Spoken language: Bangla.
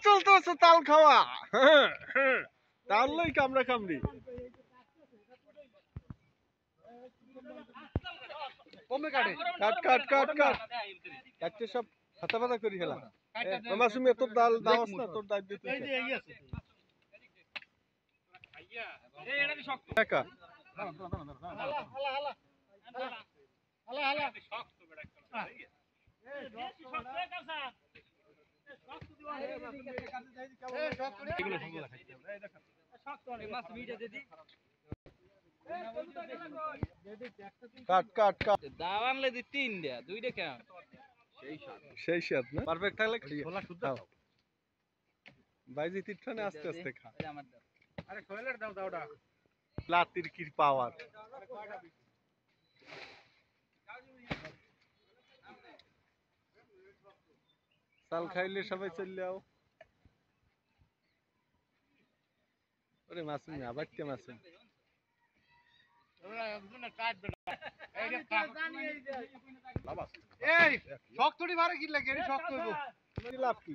চলতেছে তাল খাওয়া, তাল লই কামড়া কামড়ি। কাট কাট কাট কাট কাটতে সব হাতা পাতা করি খেলা। মাসুমি তোর ডাল দাওস না, তোর ডাল দিতে একা কাট কাট কাট দাও আনলে দি তিন দে দুইটা কেন সেই স্বাদ না, পারফেক্ট থাকলে ছোলা শুদ্ধ খাও বাইজি তিনখানে আস্তে আস্তে খা। আরে কয়লার দাও দাওটা লাতির কি পাওয়ার। চাল খাইলে সবাই চলে যাও। ওরে মাসুমি আবার কে মাসুমি এই শক্তটি মারে কি লাগে, শক্ত হইব লাভ কি।